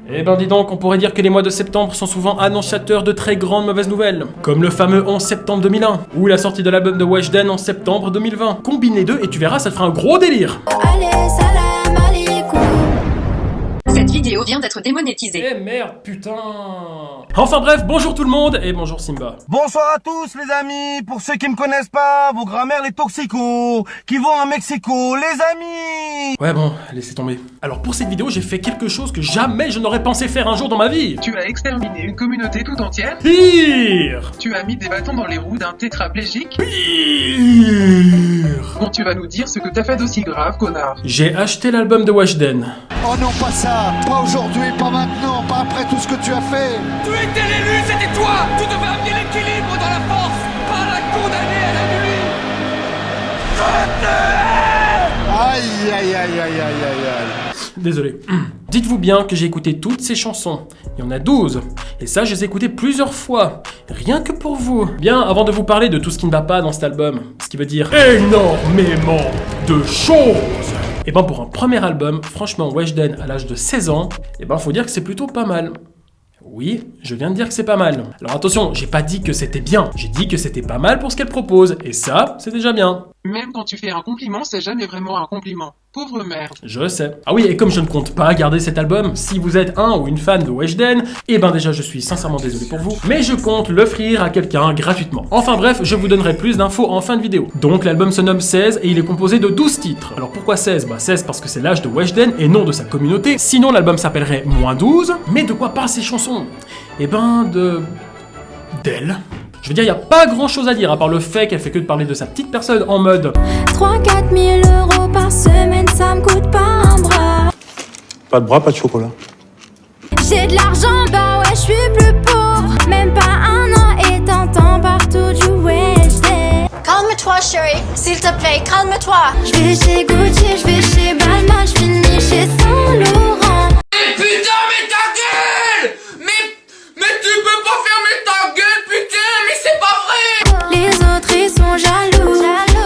Eh ben dis donc, on pourrait dire que les mois de septembre sont souvent annonciateurs de très grandes mauvaises nouvelles. Comme le fameux 11 septembre 2001, ou la sortie de l'album de Weshden en septembre 2020. Combine les deux et tu verras, ça te fera un gros délire. Allez, salam alaikum. Cette vidéo vient d'être démonétisée. Eh merde, putain. Enfin bref, bonjour tout le monde et bonjour Simba. Bonsoir à tous les amis. Pour ceux qui me connaissent pas, vos grammaires les toxicos qui vont à Mexico, les amis. Ouais bon, laissez tomber. Alors pour cette vidéo, j'ai fait quelque chose que jamais je n'aurais pensé faire un jour dans ma vie. Tu as exterminé une communauté tout entière. Pire. Tu as mis des bâtons dans les roues d'un tétraplégique. Pire. Bon, tu vas nous dire ce que t'as fait d'aussi grave, connard. J'ai acheté l'album de Weshden. Oh non, pas ça, pas aujourd'hui, pas maintenant, pas après tout ce que tu as fait. Tu étais l'élu, c'était toi. Tu devais amener l'équilibre dans la force, pas la condamner à la nuit. Aïe, aïe, aïe, aïe, aïe, aïe, aïe. Désolé. Dites-vous bien que j'ai écouté toutes ces chansons. Il y en a 12. Et ça, je les ai écoutées plusieurs fois. Rien que pour vous. Bien, avant de vous parler de tout ce qui ne va pas dans cet album, ce qui veut dire énormément de choses. Et ben pour un premier album, franchement, Weshden à l'âge de 16 ans, et ben faut dire que c'est plutôt pas mal. Oui, je viens de dire que c'est pas mal. Alors attention, j'ai pas dit que c'était bien. J'ai dit que c'était pas mal pour ce qu'elle propose. Et ça, c'est déjà bien. Même quand tu fais un compliment, c'est jamais vraiment un compliment. Pauvre merde. Je sais. Ah oui, et comme je ne compte pas garder cet album, si vous êtes un ou une fan de Weshden, eh ben déjà je suis sincèrement désolé pour vous, mais je compte l'offrir à quelqu'un gratuitement. Enfin bref, je vous donnerai plus d'infos en fin de vidéo. Donc l'album se nomme 16 et il est composé de 12 titres. Alors pourquoi 16 ? Bah 16 parce que c'est l'âge de Weshden et non de sa communauté, sinon l'album s'appellerait -12. Mais de quoi parlent ces chansons ? Eh ben d'elle. Je veux dire, il n'y a pas grand chose à dire à part le fait qu'elle fait que de parler de sa petite personne en mode 3-4 000 euros par semaine, ça me coûte pas un bras. Pas de bras, pas de chocolat. J'ai de l'argent, bah ouais, je suis plus pauvre. Même pas un an et t'entends partout du Weshden. Calme-toi, chérie. S'il te plaît, calme-toi. Je vais chez Gucci, je vais chez Balmain, je finis chez Saint Laurent. Putain, mais ta gueule. Mais tu peux pas fermer ta gueule, putain. Mais c'est pas vrai. Les autres ils sont jaloux.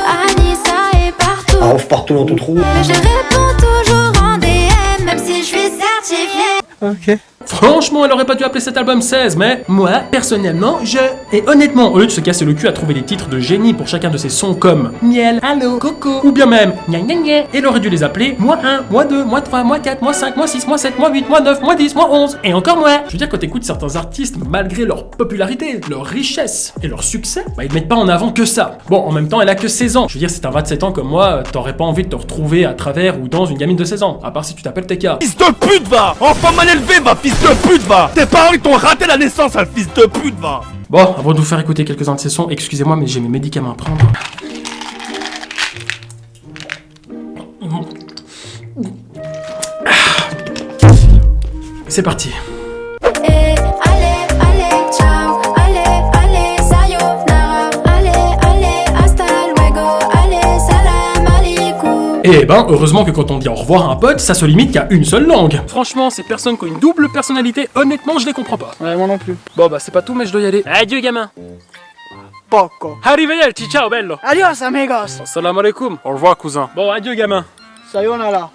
Anissa est partout. Arrove partout dans ton trou. Mais je réponds toujours en DM, même si je suis certifiée. Ok. Franchement, elle aurait pas dû appeler cet album 16, mais moi, personnellement, Et honnêtement, au lieu de se casser le cul à trouver des titres de génie pour chacun de ses sons comme Miel, Allo, Coco, ou bien même Gna gna gna, elle aurait dû les appeler -1, -2, -3, -4, -5, -6, -7, -8, -9, -10, -11, et encore moins. Je veux dire, quand t'écoutes certains artistes, malgré leur popularité, leur richesse et leur succès, bah ils mettent pas en avant que ça. Bon, en même temps, elle a que 16 ans. Je veux dire, si t'as 27 ans comme moi, t'aurais pas envie de te retrouver à travers ou dans une gamine de 16 ans, à part si tu t'appelles TK. Fils de pute va. Enfant mal élevé va, fils de pute va. Tes parents ils t'ont raté la naissance, sale fils de pute va. Bon, avant de vous faire écouter quelques-uns de ces sons, excusez-moi, mais j'ai mes médicaments à prendre. C'est parti. Et allez, ciao. Allez, sayonara. Allez, hasta luego. Allez, salam alaikum. Et ben, heureusement que quand on dit au revoir à un pote, ça se limite qu'à une seule langue. Franchement, ces personnes qui ont une double personnalité, honnêtement, je les comprends pas. Ouais, moi non plus. Bon bah c'est pas tout, mais je dois y aller. Adieu gamin. Poco. Arrivederci, ciao bello. Adios, amigos. Salam alaikum. Au revoir cousin. Bon, adieu gamin. Sayonara.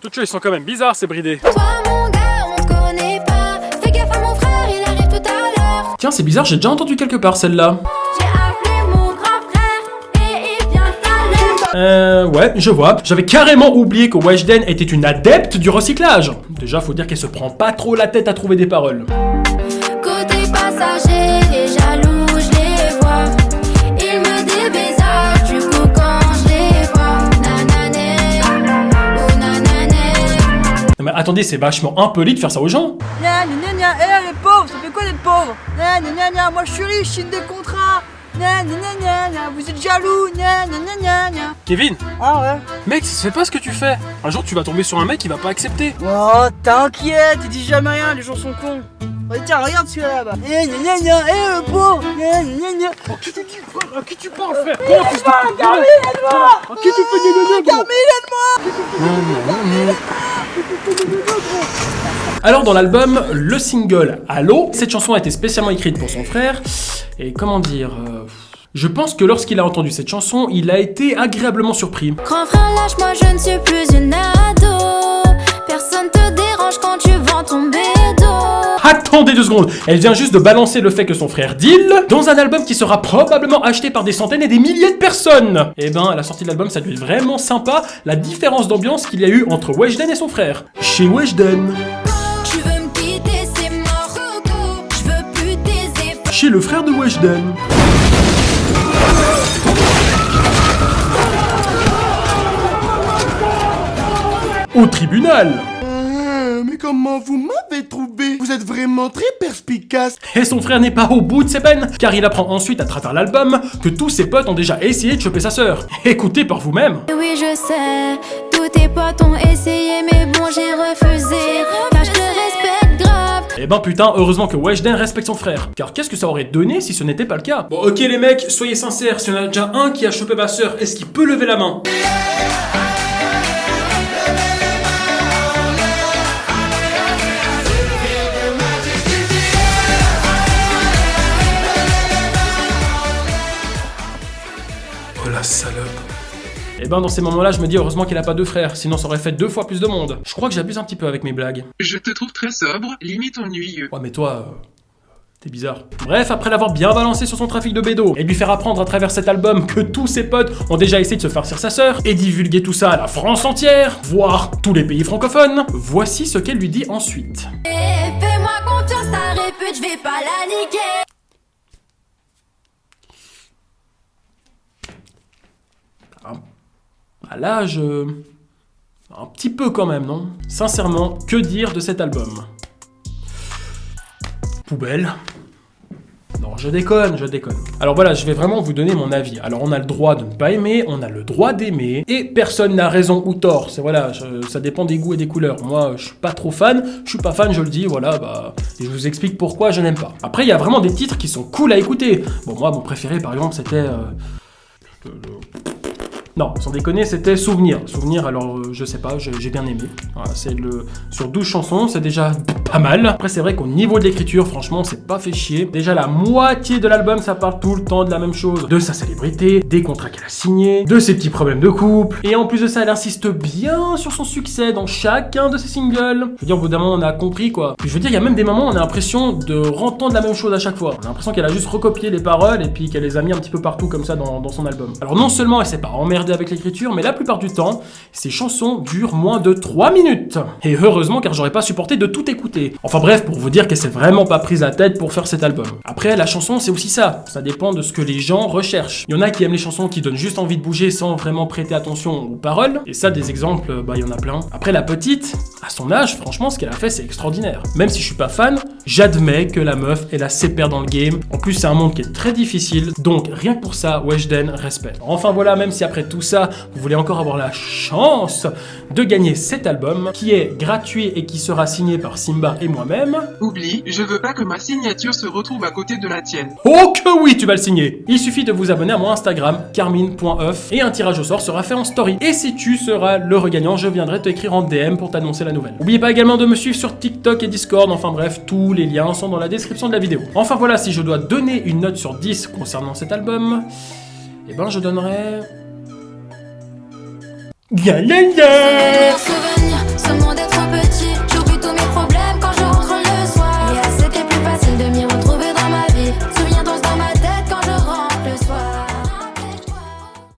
Toutes choses, ils sont quand même bizarres ces bridés. Toi, mon gars, on te connaît pas. Fais gaffe à mon frère, il arrive tout à l'heure. Tiens, c'est bizarre, j'ai déjà entendu quelque part celle-là. J'ai appelé mon grand frère et il vient tout à l'heure. Ouais, je vois. J'avais carrément oublié que Weshden était une adepte du recyclage. Déjà, faut dire qu'elle se prend pas trop la tête à trouver des paroles. Côté passager, les jaloux, je les vois. Ils me dévisagent du coup quand je les vois. Nanané, oh nanané. Non mais attendez, c'est vachement impoli de faire ça aux gens. Gna gna gna, les pauvres, ça fait quoi d'être pauvre? Gna gna gna, moi je suis riche, je signe des contrats. Gna gna gna gna, vous êtes jaloux. Gna gna gna gna. Kevin, Ah ouais. mec, ça se fait pas ce que tu fais. Un jour, tu vas tomber sur un mec qui va pas accepter. Oh, t'inquiète, ils disent jamais rien, les gens sont cons. Oh, tiens, regarde celui-là là-bas. Gna gna gna gna, le pauvre. Gna gna gna. À qui tu dis, frère? À qui tu parles, frère? Comment tu Carmine, aide-moi. À qui tu fais des Carmine, aide-moi. Alors dans l'album, le single Allo, cette chanson a été spécialement écrite pour son frère, et comment dire... Je pense que lorsqu'il a entendu cette chanson, il a été agréablement surpris. Grand frère, lâche-moi, je ne suis plus attendez 2 secondes. Elle vient juste de balancer le fait que son frère deal dans un album qui sera probablement acheté par des centaines et des milliers de personnes. Eh ben, à la sortie de l'album, ça a dû être vraiment sympa, la différence d'ambiance qu'il y a eu entre Weshden et son frère. Chez Weshden. Tu veux me quitter, c'est mort. Je veux plus tes efforts. Chez le frère de Weshden. Au tribunal. Mais comment vous m'avez trouvé? Vous êtes vraiment très perspicace. Et son frère n'est pas au bout de ses peines, car il apprend ensuite à travers l'album que tous ses potes ont déjà essayé de choper sa sœur. Écoutez par vous-même. Oui, je sais, tous tes potes ont essayé, mais bon, j'ai refusé. Car je te respecte grave. Eh ben putain, heureusement que Weshden respecte son frère. Car qu'est-ce que ça aurait donné si ce n'était pas le cas? Bon ok les mecs, soyez sincères, si on a déjà un qui a chopé ma sœur, est-ce qu'il peut lever la main? Oh la salope. Et ben dans ces moments-là, je me dis heureusement qu'il a pas 2 frères, sinon ça aurait fait 2 fois plus de monde. Je crois que j'abuse un petit peu avec mes blagues. Je te trouve très sobre, limite ennuyeux. Ouais mais toi, t'es bizarre. Bref, après l'avoir bien balancé sur son trafic de bédo, et lui faire apprendre à travers cet album que tous ses potes ont déjà essayé de se farcir sa sœur, et divulguer tout ça à la France entière, voire tous les pays francophones, voici ce qu'elle lui dit ensuite. Fais-moi confiance, ta répute, je vais pas la niquer. À l'âge... un petit peu quand même, non? Sincèrement, que dire de cet album? Poubelle. Non, je déconne. Alors voilà, je vais vraiment vous donner mon avis. Alors on a le droit de ne pas aimer, on a le droit d'aimer, et personne n'a raison ou tort. C'est voilà, ça dépend des goûts et des couleurs. Moi, je suis pas trop fan, je suis pas fan, je le dis, voilà, bah... Et je vous explique pourquoi je n'aime pas. Après, il y a vraiment des titres qui sont cool à écouter. Bon, moi, mon préféré, par exemple, c'était... Non, sans déconner, c'était Souvenir. Souvenir, alors, je sais pas, j'ai bien aimé. Voilà, c'est sur 12 chansons, c'est déjà pas mal. Après, c'est vrai qu'au niveau de l'écriture, franchement, c'est pas fait chier. Déjà, la moitié de l'album, ça parle tout le temps de la même chose. De sa célébrité, des contrats qu'elle a signés, de ses petits problèmes de couple. Et en plus de ça, elle insiste bien sur son succès dans chacun de ses singles. Je veux dire, au bout d'un moment, on a compris, quoi. Puis je veux dire, il y a même des moments où on a l'impression de rentendre la même chose à chaque fois. On a l'impression qu'elle a juste recopié les paroles et puis qu'elle les a mis un petit peu partout comme ça dans son album. Alors non seulement elle s'est pas emmerdée avec l'écriture, mais la plupart du temps, ces chansons durent moins de 3 minutes. Et heureusement, car j'aurais pas supporté de tout écouter. Enfin bref, pour vous dire qu'elle s'est vraiment pas prise la tête pour faire cet album. Après, la chanson, c'est aussi ça. Ça dépend de ce que les gens recherchent. Il y en a qui aiment les chansons qui donnent juste envie de bouger sans vraiment prêter attention aux paroles. Et ça, des exemples, bah il y en a plein. Après, la petite, à son âge, franchement, ce qu'elle a fait, c'est extraordinaire. Même si je suis pas fan, j'admets que la meuf, elle a ses pairs dans le game. En plus, c'est un monde qui est très difficile. Donc, rien que pour ça, Weshden, respect. Enfin voilà, même si après tout ça, vous voulez encore avoir la chance de gagner cet album, qui est gratuit et qui sera signé par Simba et moi-même. Oublie, je veux pas que ma signature se retrouve à côté de la tienne. Oh que oui, tu vas le signer. Il suffit de vous abonner à mon Instagram, carmine.euf, et un tirage au sort sera fait en story. Et si tu seras le regagnant, je viendrai te écrire en DM pour t'annoncer la nouvelle. N'oubliez pas également de me suivre sur TikTok et Discord, enfin bref, tous les liens sont dans la description de la vidéo. Enfin voilà, si je dois donner une note sur 10 concernant cet album, eh ben je donnerais... C'est